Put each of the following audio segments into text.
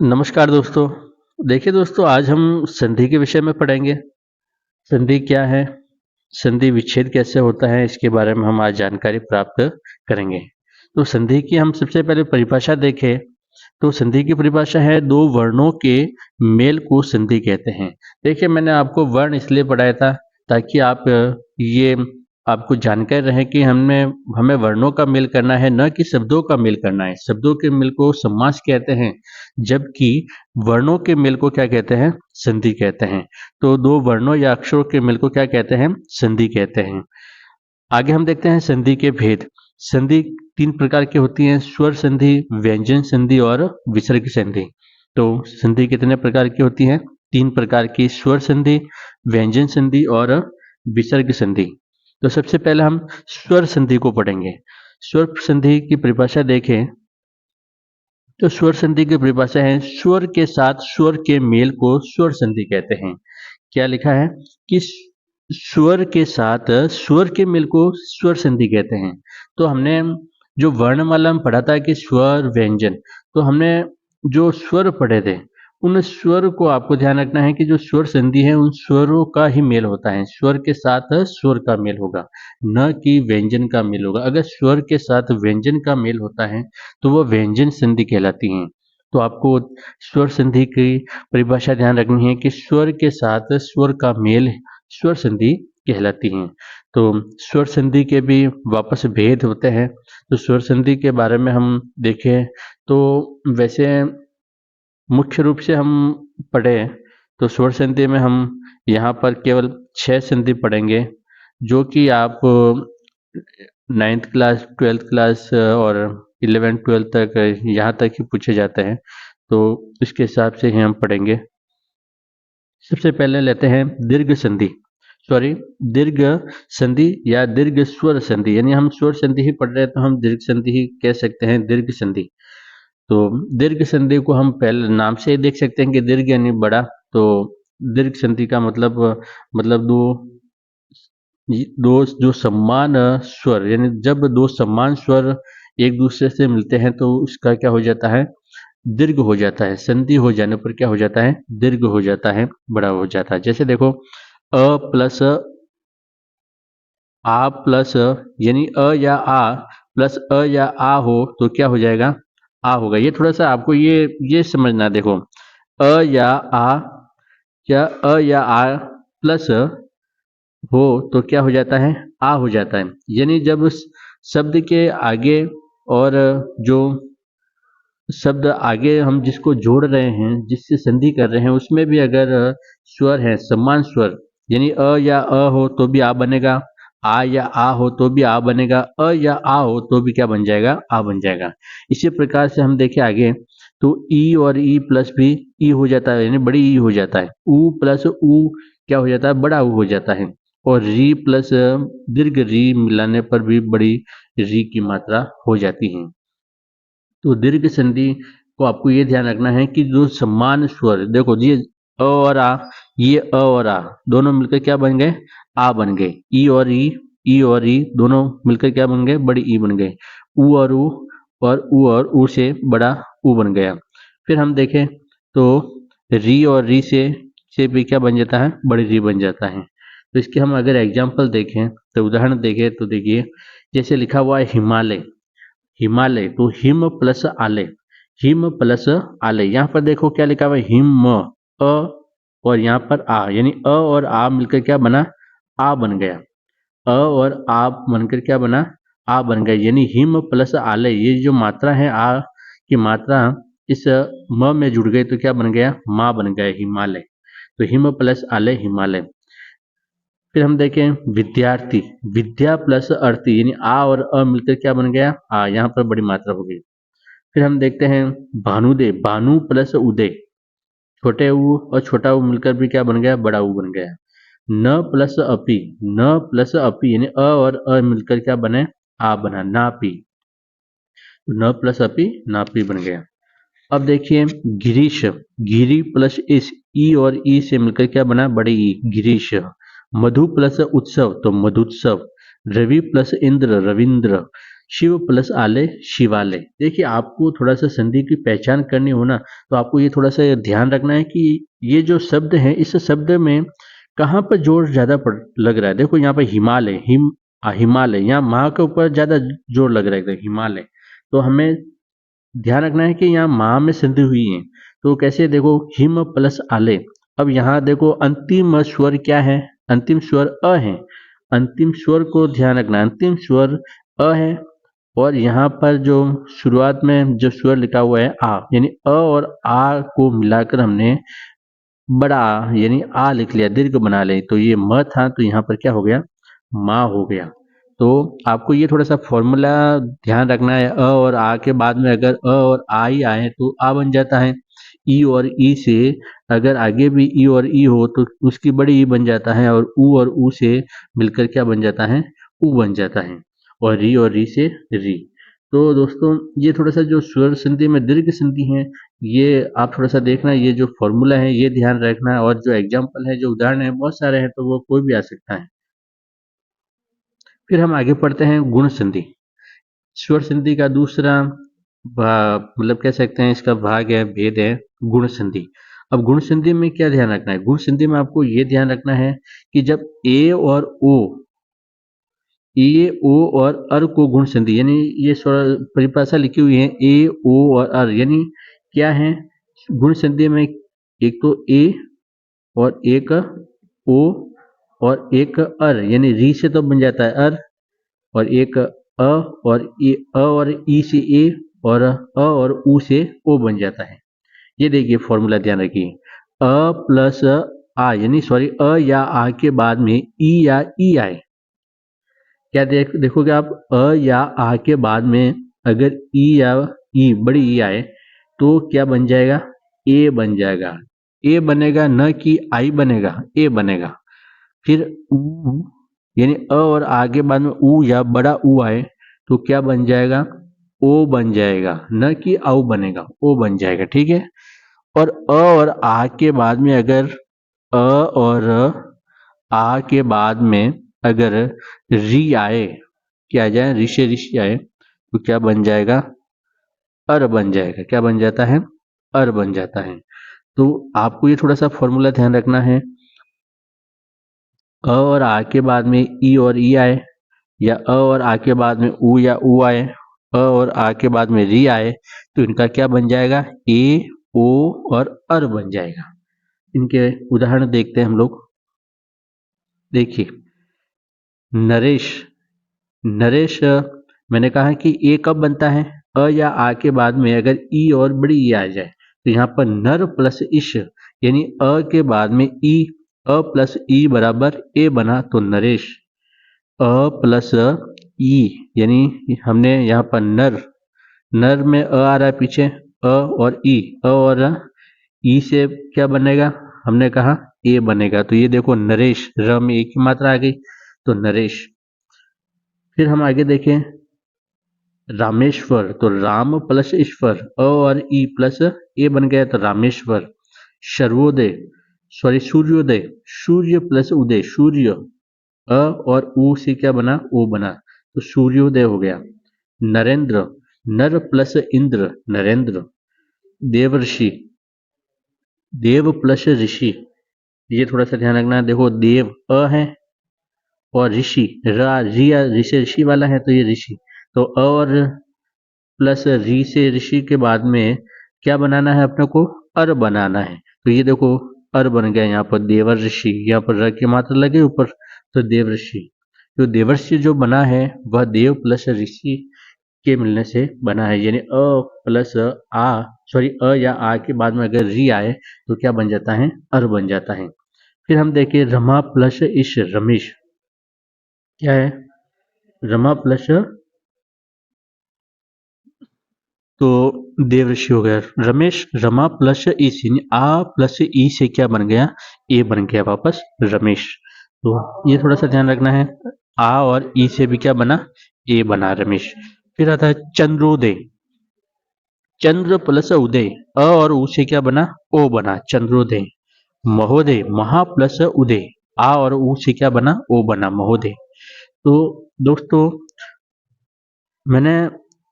नमस्कार दोस्तों। देखिए दोस्तों, आज हम संधि के विषय में पढ़ेंगे। संधि क्या है? संधि विच्छेद कैसे होता है? इसके बारे में हम आज जानकारी प्राप्त करेंगे। तो संधि की हम सबसे पहले परिभाषा देखें तो संधि की परिभाषा है दो वर्णों के मेल को संधि कहते हैं। देखिए, मैंने आपको वर्ण इसलिए पढ़ाया था ताकि ये आपको जानकारी रहे कि हमें हमें वर्णों का मेल करना है, न कि शब्दों का मेल करना है। शब्दों के मेल को समास कहते हैं, जबकि वर्णों के मेल को क्या कहते हैं? संधि कहते हैं। तो दो वर्णों या अक्षरों के मेल को क्या कहते हैं? संधि कहते हैं। आगे हम देखते हैं संधि के भेद। संधि तीन प्रकार की होती हैं: स्वर संधि, व्यंजन संधि और विसर्ग संधि। तो संधि कितने प्रकार की होती हैं? तीन प्रकार की: स्वर संधि, व्यंजन संधि और विसर्ग संधि। तो सबसे पहले हम स्वर संधि को पढ़ेंगे। स्वर संधि की परिभाषा देखें तो स्वर संधि की परिभाषा है स्वर के साथ स्वर के मेल को स्वर संधि कहते हैं। क्या लिखा है कि स्वर के साथ स्वर के मेल को स्वर संधि कहते हैं। तो हमने जो वर्णमाला में पढ़ा था कि स्वर व्यंजन, तो हमने जो स्वर पढ़े थे उन स्वर को आपको ध्यान रखना है कि जो स्वर संधि है उन स्वरों का ही मेल होता है। स्वर के साथ स्वर का मेल होगा, न कि व्यंजन का मेल होगा। अगर स्वर के साथ व्यंजन का मेल होता है तो वह व्यंजन संधि कहलाती हैं। तो आपको स्वर संधि की परिभाषा ध्यान रखनी है कि स्वर के साथ स्वर का मेल स्वर संधि कहलाती हैं। तो स्वर संधि के भी वापस भेद होते हैं। तो स्वर संधि के बारे में हम देखें तो वैसे मुख्य रूप से हम पढ़े तो स्वर संधि में हम यहाँ पर केवल 6 संधि पढ़ेंगे, जो कि आप 9th क्लास, 12th क्लास और 11th 12th तक यहाँ तक ही पूछे जाते हैं। तो इसके हिसाब से ही हम पढ़ेंगे। सबसे पहले लेते हैं दीर्घ संधि, दीर्घ संधि या दीर्घ स्वर संधि। यानी हम स्वर संधि ही पढ़ रहे हैं तो हम दीर्घ संधि ही कह सकते हैं, दीर्घ संधि। तो दीर्घ संधि को हम पहले नाम से ही देख सकते हैं कि दीर्घ यानी बड़ा। तो दीर्घ संधि का मतलब दो जो समान स्वर, यानी जब दो समान स्वर एक दूसरे से मिलते हैं तो उसका क्या हो जाता है? दीर्घ हो जाता है। संधि हो जाने पर क्या हो जाता है? दीर्घ हो जाता है, बड़ा हो जाता है। जैसे देखो, अ प्लस आ प्लस, यानी अ या आ प्लस अ या आ हो तो क्या हो जाएगा? आ होगा। ये थोड़ा सा आपको ये समझना। देखो, अ या आ या अ या आ प्लस हो तो क्या हो जाता है? आ हो जाता है। यानी जब उस शब्द के आगे और जो शब्द आगे हम जिसको जोड़ रहे हैं, जिससे संधि कर रहे हैं, उसमें भी अगर स्वर है, समान स्वर, यानी अ या अ हो तो भी आ बनेगा, आ या आ हो तो भी आ बनेगा, अ या आ हो तो भी क्या बन जाएगा? आ बन जाएगा। इसी प्रकार से हम देखें आगे तो ई और ई प्लस भी ई हो जाता है, यानी बड़ी ई हो जाता है। ऊ प्लस ऊ क्या हो जाता है? बड़ा ऊ हो जाता है। और री प्लस दीर्घ री मिलाने पर भी बड़ी री की मात्रा हो जाती है। तो दीर्घ संधि को आपको ये ध्यान रखना है कि जो समान स्वर, देखो ये अ और आ, ये अ और आ दोनों मिलकर क्या बन गए? आ बन गए। ई और ई दोनों मिलकर क्या बन गए? बड़ी ई बन गए। ऊ और ऊ और ऊ से बड़ा ऊ बन गया। फिर हम देखें तो री और री से भी क्या बन जाता है? बड़ी री बन जाता है। तो इसके हम अगर एग्जाम्पल देखें, तो उदाहरण देखें तो देखिए, जैसे लिखा हुआ है हिमालय। हिमालय तो हिम प्लस आलय, हिम प्लस आलय। यहाँ पर देखो क्या लिखा हुआ है? हिम अ और यहाँ पर आ, यानी अ और आ मिलकर क्या बना? आ बन गया। अ और आ बनकर क्या बना? आ बन गया। यानी हिम प्लस आलय, ये जो मात्रा है आ की मात्रा इस म में जुड़ गई तो क्या बन गया? माँ बन गया, हिमालय। तो हिम प्लस आलय, हिमालय। फिर हम देखें विद्यार्थी, विद्या प्लस अर्थी, यानी आ और अ मिलकर क्या बन गया? आ। यहाँ पर बड़ी मात्रा हो गई। फिर हम देखते हैं भानुदेव, भानु प्लस उदय, छोटे ऊ और छोटा ऊ मिलकर भी क्या बन गया? बड़ा ऊ बन गया। न प्लस अपी, न प्लस अपी, यानी अ और अ मिलकर क्या बने? आ बना, नापी। न प्लस अपी, नापी बन गया। अब देखिए गिरीश, गिरी प्लस इस, ई और ई से मिलकर क्या बना? बड़ी ई, गिरीश। मधु प्लस उत्सव तो मधुत्सव। रवि प्लस इंद्र, रविंद्र। शिव प्लस आले शिवालय। देखिए आपको थोड़ा सा संधि की पहचान करनी हो ना, तो आपको ये थोड़ा सा ध्यान रखना है कि ये जो शब्द है इस शब्द में कहाँ पर जोर ज्यादा पड़ लग रहा है। देखो यहाँ पर हिमालय, हिमालय, यहाँ माँ के ऊपर ज्यादा जोर लग रहा है हिमालय। तो हमें ध्यान रखना है कि यहाँ माँ में संधि हुई है। तो कैसे, देखो हिम प्लस आले। अब यहाँ देखो अंतिम स्वर क्या है, अंतिम स्वर अ है। अंतिम स्वर को ध्यान रखना, अंतिम स्वर अ है। और यहाँ पर जो शुरुआत में जो स्वर लिखा हुआ है आ, यानी अ और आ को मिलाकर हमने बड़ा आ यानी आ लिख लिया, दीर्घ बना ले, तो ये म था, तो यहाँ पर क्या हो गया, माँ हो गया। तो आपको ये थोड़ा सा फॉर्मूला ध्यान रखना है, अ और आ के बाद में अगर अ और आ ही आए तो आ बन जाता है। ई और ई से अगर आगे भी ई और ई हो तो उसकी बड़ी ई बन जाता है, और ऊ और ऊ से मिलकर क्या बन जाता है, ऊ बन जाता है। और री से री। तो दोस्तों ये थोड़ा सा जो स्वर संधि में दीर्घ संधि है, ये आप थोड़ा सा देखना, ये जो फॉर्मूला है ये ध्यान रखना है, और जो एग्जाम्पल है, जो उदाहरण है, बहुत सारे हैं, तो वो कोई भी आ सकता है। फिर हम आगे पढ़ते हैं गुण संधि। स्वर संधि का दूसरा मतलब कह सकते हैं इसका भाग है, भेद है, गुण संधि। अब गुण संधि में क्या ध्यान रखना है, गुण संधि में आपको ये ध्यान रखना है कि जब ए और ओ, ए ओ और अर को गुण संधि, यानी ये स्वर परिभाषा लिखी हुई है, ए ओ और अर, यानी क्या है गुण संधि में, एक तो ए और एक ओ और एक अर, यानी री से तो बन जाता है अर, और एक और ए, अ और ई से ए, और अ और ऊ से ओ बन जाता है। ये देखिए फॉर्मूला ध्यान रखिए, अ प्लस आ, यानी सॉरी अ या आ के बाद में ई या ई आए, क्या देखोगे आप, अ या आ के बाद में अगर ई या ई बड़ी ई आए तो क्या बन जाएगा, ए बन जाएगा। ए बनेगा, न कि आई बनेगा, ए बनेगा। फिर ऊ, यानी अ और आ के बाद में ऊ या बड़ा ऊ आए तो क्या बन जाएगा, ओ बन जाएगा, न कि औ बनेगा, ओ बन जाएगा, ठीक है। और अ और आ के बाद में अगर अ और आ के बाद में अगर री आए, क्या आ जाए, ऋषि ऋषि आए, तो क्या बन जाएगा, अर बन जाएगा। क्या बन जाता है, अर बन जाता है। तो आपको ये थोड़ा सा फॉर्मूला ध्यान रखना है, अ और आ के बाद में ई और ई आए, या अ और आ के बाद में ऊ या ऊ आए, अ और आ के बाद में री आए, तो इनका क्या बन जाएगा, ए ओ और अर बन जाएगा। इनके उदाहरण देखते हैं हम लोग। देखिए नरेश, नरेश मैंने कहा कि ए कब बनता है, अ या आ के बाद में अगर ई और बड़ी ई आ जाए, तो यहाँ पर नर प्लस इश, यानी अ के बाद में ई, अ प्लस ई बराबर ए बना, तो नरेश। अ प्लस ई, यानी हमने यहाँ पर नर, नर में अ आ रहा है पीछे, अ और ई, अ और ई से क्या बनेगा, हमने कहा ए बनेगा। तो ये देखो नरेश, र में एक ही मात्रा आ गई, तो नरेश। फिर हम आगे देखें, रामेश्वर, तो राम प्लस ईश्वर, अ और ई प्लस ए बन गया, तो रामेश्वर। सर्वोदय, सॉरी सूर्योदय, सूर्य प्लस उदय, सूर्य, अ और ऊ से क्या बना, ओ बना, तो सूर्योदय हो गया। नरेंद्र, नर प्लस इंद्र, नरेंद्र। देवर्षि, देव प्लस ऋषि, ये थोड़ा सा ध्यान रखना, देखो देव अ है, और ऋषि ऋषि ऋषि वाला है, तो ये ऋषि। तो अ और प्लस री से ऋषि के बाद में क्या बनाना है अपने को, अर बनाना है। तो ये देखो अर बन गया, यहाँ पर देवर ऋषि, यहाँ पर र की मात्रा लगे ऊपर, तो देव ऋषि। तो देवर्षि जो बना है वह देव प्लस ऋषि के मिलने से बना है, यानी अ प्लस आ, सॉरी अ या आ के बाद में अगर री आए तो क्या बन जाता है, अर बन जाता है। फिर हम देखें रमा प्लस इश, रमेश, क्या है, रमा प्लस, तो देवऋषि हो गया। रमेश, रमा प्लस ई, यानी आ प्लस ई से क्या बन गया, ए बन गया वापस रमेश। तो ये थोड़ा सा ध्यान रखना है, आ और ई से भी क्या बना, ए बना रमेश। फिर आता है चंद्रोदय, चंद्र प्लस उदय, अ और ऊ से क्या बना, ओ बना, चंद्रोदय। महोदय, महा प्लस उदय, आ और ऊ से क्या बना, ओ बना, महोदय। तो दोस्तों मैंने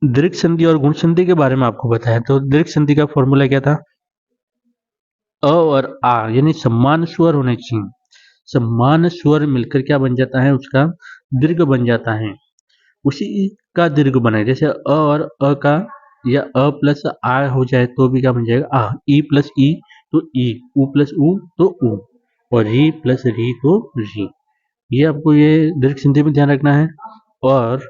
दीर्घ संधि और गुण संधि के बारे में आपको बताया। तो दीर्घ संधि का फॉर्मूला क्या था? अ और आ यानी समान स्वर होने चाहिए। समान स्वर मिलकर क्या बन जाता है? उसका दीर्घ बन जाता है। उसी का दीर्घ बनाए, जैसे अ और अ का या अ प्लस आ हो जाए तो भी क्या बन जाएगा? आ। ई प्लस ई तो ई, उ प्लस उ तो उ, और री प्लस री तो री। ये आपको ये दीर्घ संधि में ध्यान रखना है। और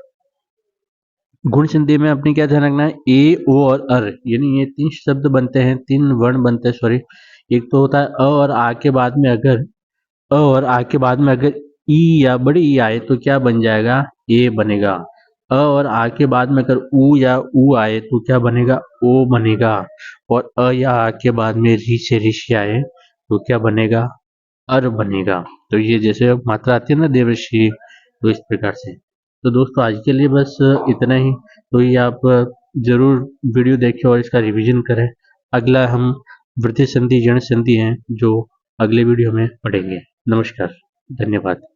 गुण संधि में अपने क्या ध्यान रखना है? ए ओ और अर, यानी ये तीन शब्द बनते हैं, तीन वर्ण बनते हैं, सॉरी। एक तो होता है अ और आ के बाद में अगर अ और आ के बाद में अगर ई या बड़ी ई आए तो क्या बन जाएगा? ए बनेगा। अ और आ के बाद में अगर उ या उ आए तो क्या बनेगा? ओ बनेगा। और अ या आ के बाद में री से ऋषि आए तो क्या बनेगा? अर बनेगा। तो ये जैसे मात्रा आती है ना देवऋषि, तो इस प्रकार से। तो दोस्तों आज के लिए बस इतना ही। तो ये आप जरूर वीडियो देखें और इसका रिवीजन करें। अगला हम वृद्धि संधि जन संधि हैं जो अगले वीडियो में पढ़ेंगे। नमस्कार, धन्यवाद।